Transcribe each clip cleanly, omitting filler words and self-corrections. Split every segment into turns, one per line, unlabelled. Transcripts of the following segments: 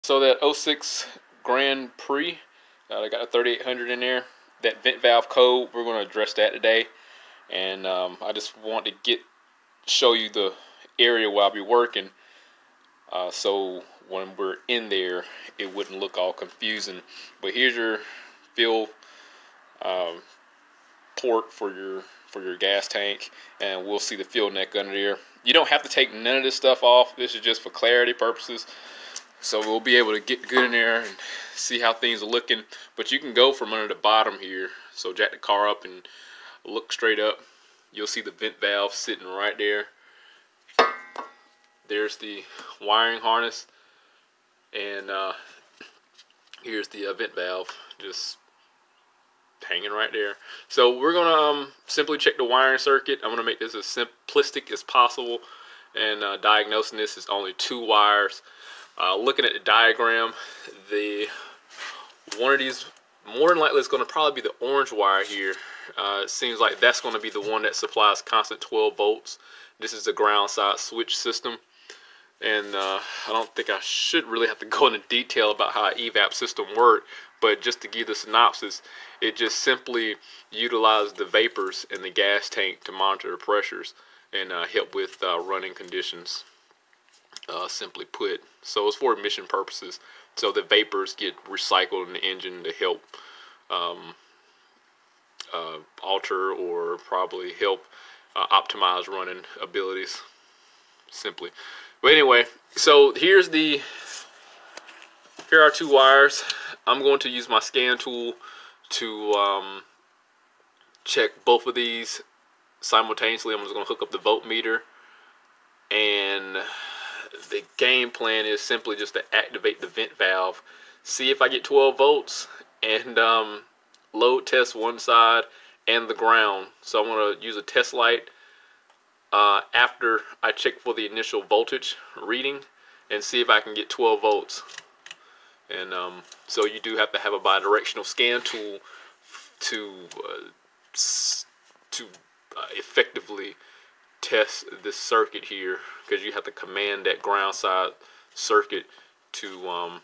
So that '06 Grand Prix, I got a 3800 in there. That vent valve code, we're going to address that today. And I just want to show you the area where I'll be working, so when we're in there, it wouldn't look all confusing. But here's your fill port for your gas tank, and we'll see the fuel neck under there. You don't have to take none of this stuff off. This is just for clarity purposes. So we'll be able to get good in there and see how things are looking. But you can go from under the bottom here. So jack the car up and look straight up. You'll see the vent valve sitting right there. There's the wiring harness. And here's the vent valve just hanging right there. So we're going to simply check the wiring circuit. I'm going to make this as simplistic as possible. And diagnosing this is only 2 wires. Looking at the diagram, one of these, more than likely, is going to probably be the orange wire here. It seems like that's going to be the one that supplies constant 12 volts. This is the ground side switch system. And I don't think I should really have to go into detail about how an evap system works, but just to give the synopsis, it just simply utilizes the vapors in the gas tank to monitor the pressures and help with running conditions. Simply put, so it's for emission purposes. So the vapors get recycled in the engine to help alter or probably help optimize running abilities. Simply. But anyway, so here are 2 wires. I'm going to use my scan tool to check both of these simultaneously. I'm just going to hook up the voltmeter, and the game plan is simply just to activate the vent valve, see if I get 12 volts, and load test one side and the ground. So I'm going to use a test light after I check for the initial voltage reading and see if I can get 12 volts. And so you do have to have a bidirectional scan tool to effectively test this circuit here, because you have to command that ground side circuit to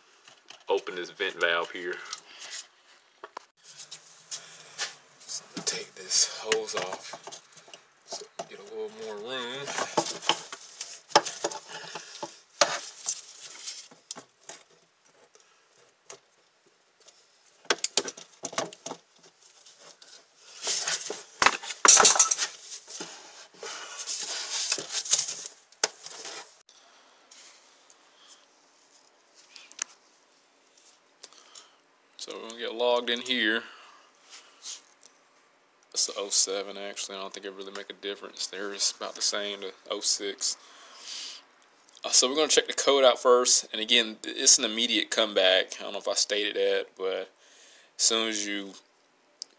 open this vent valve here. So I'm gonna take this hose off so we get a little more room. So we're going to get logged in here. It's the 07 actually. I don't think it really make a difference. Theirs about the same to 06. So we're going to check the code out first. And again, it's an immediate comeback. I don't know if I stated that, but as soon as you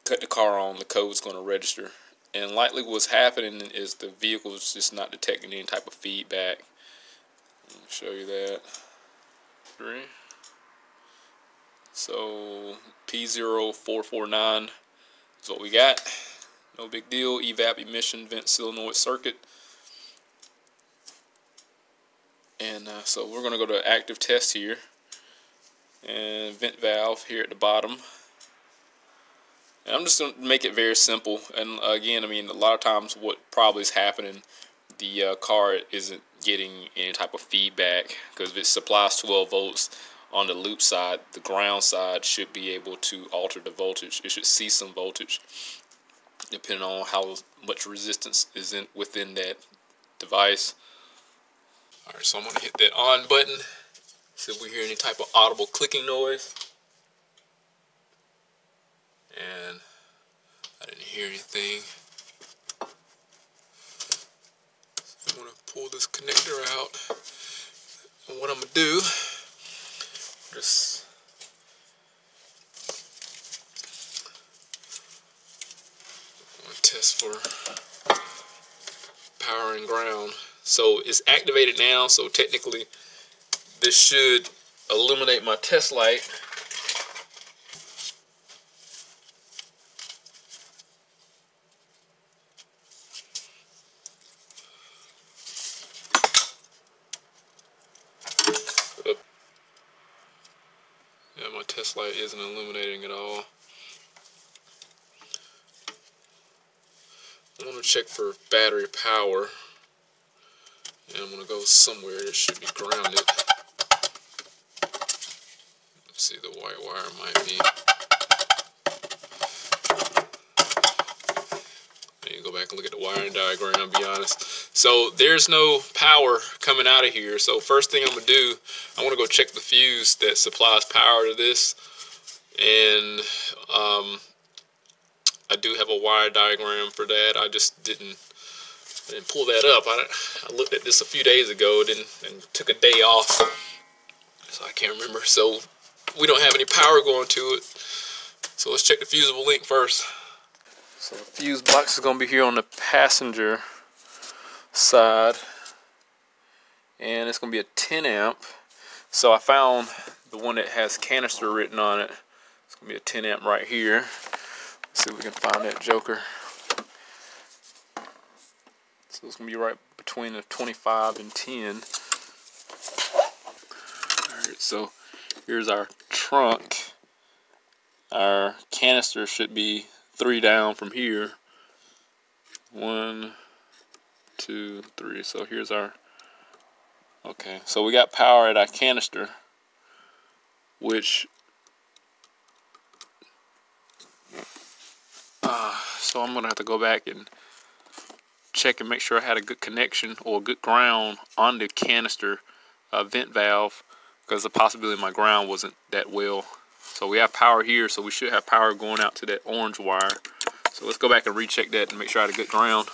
cut the car on, the code's going to register. And likely what's happening is the vehicle is just not detecting any type of feedback. Let me show you that. 3. So p0449 is what we got. No big deal. Evap emission vent solenoid circuit. And so we're going to go to active test here. And vent valve here at the bottom. And I'm just going to make it very simple. And again, I mean, a lot of times what probably is happening, the car isn't getting any type of feedback, because if it supplies 12 volts on the loop side, the ground side should be able to alter the voltage. It should see some voltage depending on how much resistance is within that device. Alright, so I'm going to hit that on button, see if we hear any type of audible clicking noise. And I didn't hear anything. So I'm going to pull this connector out. And what I'm going to do, just test for power and ground. So it's activated now, so technically this should illuminate my test light. Yeah, my test light isn't illuminating at all. I'm going to check for battery power. And I'm going to go somewhere that should be grounded. Let's see, the white wire might be. I need to go back and look at the wiring diagram, be honest. So there's no power coming out of here. So first thing I'm going to do, I want to go check the fuse that supplies power to this. And I do have a wire diagram for that. I just didn't pull that up. I looked at this a few days ago and took a day off, so I can't remember. So we don't have any power going to it. So let's check the fusible link first. So the fuse box is going to be here on the passenger side, and it's going to be a 10 amp. So I found the one that has canister written on it. It's going to be a 10 amp right here. Let's see if we can find that joker. So it's going to be right between a 25 and 10. Alright, so here's our trunk. Our canister should be 3 down from here. 1, 2, 3. So here's our... Okay, so we got power at our canister, which... so I'm going to have to go back and check and make sure I had a good connection or a good ground on the canister vent valve, because the possibility my ground wasn't that well. So we have power here, so we should have power going out to that orange wire. So let's go back and recheck that and make sure I had a good ground.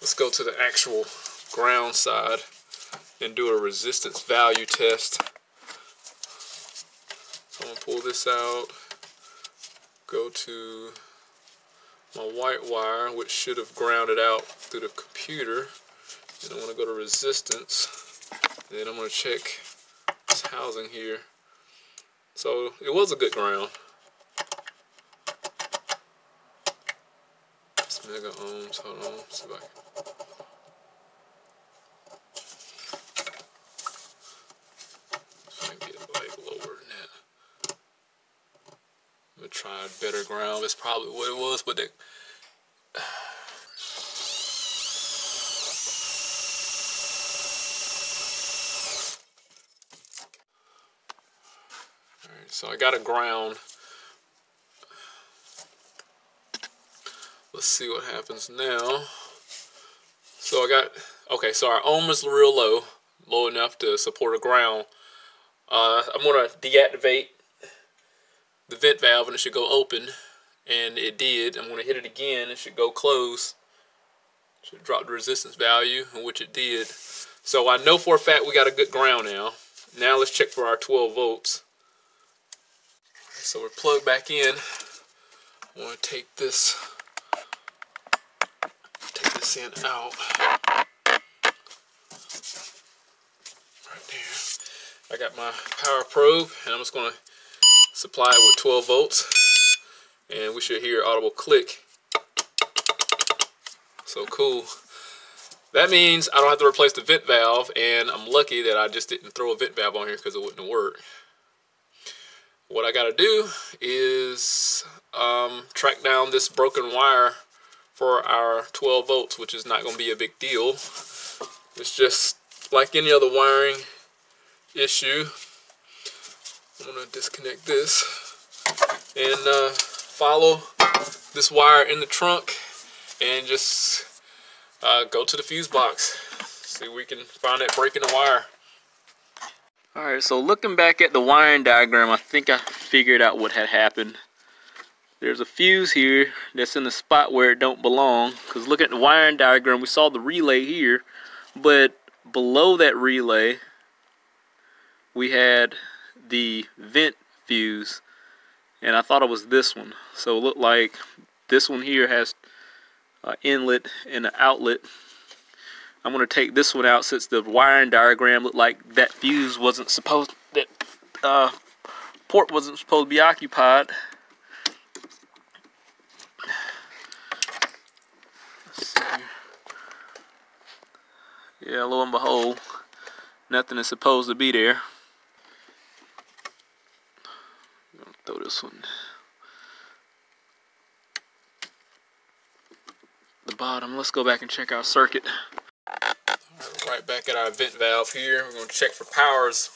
Let's go to the actual ground side and do a resistance value test. So I'm going to pull this out, go to my white wire, which should have grounded out through the computer, and I want to go to resistance. Then I'm going to check this housing here. So it was a good ground. It's mega ohms. Hold on, let's see if I can. If I can get it like lower than that. I'm gonna try a better ground. That's probably what it was, but that. Alright, so I got a ground. Let's see what happens now. So I got, okay, so our ohm is real low, low enough to support a ground. I'm gonna deactivate the vent valve and it should go open, and it did. I'm gonna hit it again, it should go close. Should drop the resistance value, which it did. So I know for a fact we got a good ground now. Now let's check for our 12 volts. So we're plugged back in. I want to take this in out. Right there. I got my power probe, and I'm just going to supply it with 12 volts. And we should hear audible click. So cool. That means I don't have to replace the vent valve, and I'm lucky that I just didn't throw a vent valve on here because it wouldn't work. What I gotta do is track down this broken wire for our 12 volts, which is not gonna be a big deal. It's just like any other wiring issue. I'm gonna disconnect this and follow this wire in the trunk and just go to the fuse box. See if we can find that break in the wire. Alright, so looking back at the wiring diagram, I think I figured out what had happened. There's a fuse here that's in the spot where it don't belong. Because look at the wiring diagram, we saw the relay here, but below that relay we had the vent fuse, and I thought it was this one. So it looked like this one here has an inlet and an outlet. I'm going to take this one out since the wiring diagram looked like that fuse wasn't supposed, that port wasn't supposed to be occupied. Let's see here. Yeah, lo and behold, nothing is supposed to be there. throw this one. The bottom. Let's go back and check our circuit. Right back at our vent valve here. We're going to check for powers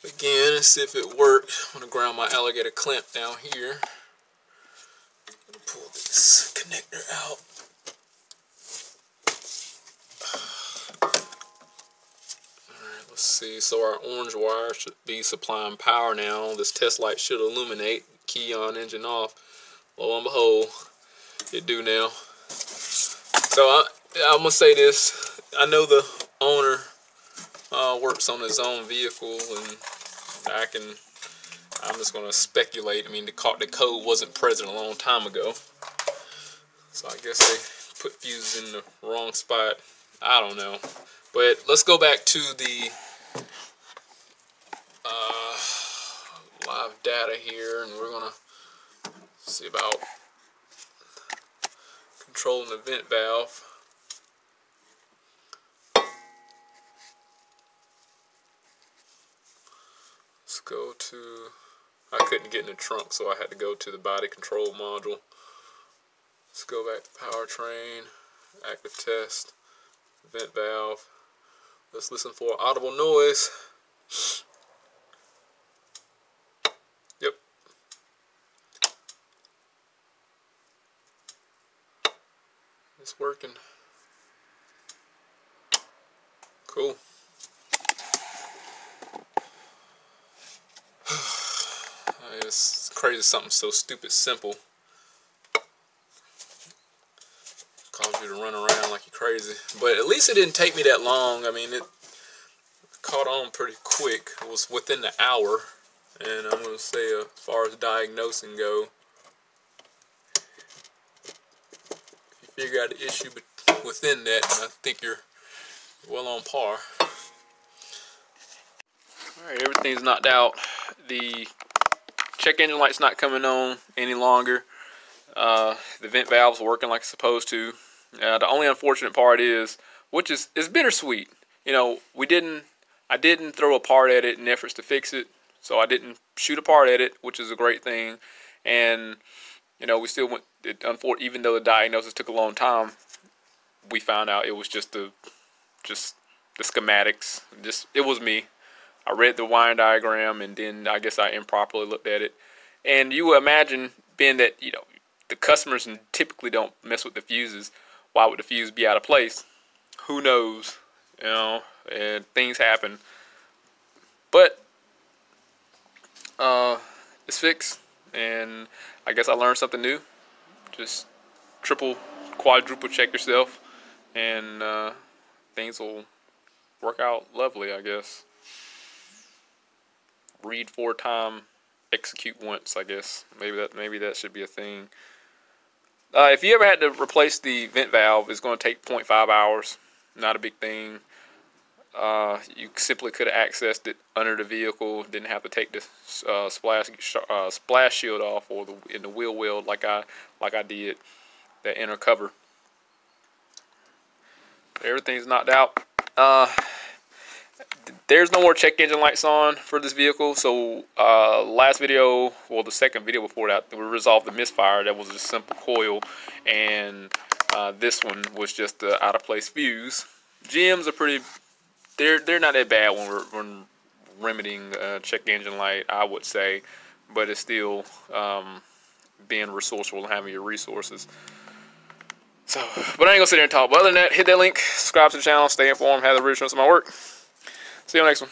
again and see if it worked. I'm going to ground my alligator clamp down here. I'm going to pull this connector out. Alright, let's see. So our orange wire should be supplying power now. This test light should illuminate. Key on, engine off. Lo and behold, it do now. So I'm going to say this. I know the owner works on his own vehicle, and I'm just going to speculate. I mean, the code wasn't present a long time ago, so I guess they put fuses in the wrong spot. I don't know, but let's go back to the live data here, and we're going to see about controlling the vent valve. Go to, I couldn't get in the trunk, so I had to go to the body control module. Let's go back to powertrain, active test, vent valve. Let's listen for audible noise. Yep. It's working. Cool. It's crazy something so stupid simple cause you to run around like you're crazy. But at least it didn't take me that long. I mean, it caught on pretty quick. It was within the hour. And I'm going to say, as far as diagnosing go, if you figure out the issue within that, I think you're well on par. Alright, everything's knocked out. The check engine light's not coming on any longer. The vent valve's working like it's supposed to. The only unfortunate part is, which is bittersweet. You know, I didn't throw a part at it in efforts to fix it, so I didn't shoot a part at it, which is a great thing. And you know, we still went. Even though the diagnosis took a long time, we found out it was just the schematics. It was me. I read the wiring diagram, and then I guess I improperly looked at it. And you would imagine, being that, you know, the customers typically don't mess with the fuses, why would the fuse be out of place? Who knows? You know, and things happen. But it's fixed, and I guess I learned something new. Just triple, quadruple check yourself, and things will work out lovely, I guess. Read 4 times, execute once, I guess. Maybe that should be a thing. If you ever had to replace the vent valve, it's going to take 0.5 hours. Not a big thing. You simply could have accessed it under the vehicle. Didn't have to take the splash shield off, or in the wheel well like I did, that inner cover. Everything's knocked out. There's no more check engine lights on for this vehicle. So last video, well, the second video before that, we resolved the misfire. That was a simple coil, and this one was just the out of place fuse. GMs are pretty. They're not that bad when we're remedying check engine light, I would say, but it's still being resourceful and having your resources. So, but I ain't gonna sit there and talk. But other than that, hit that link, subscribe to the channel, stay informed, have the originals of my work. See you on the next one.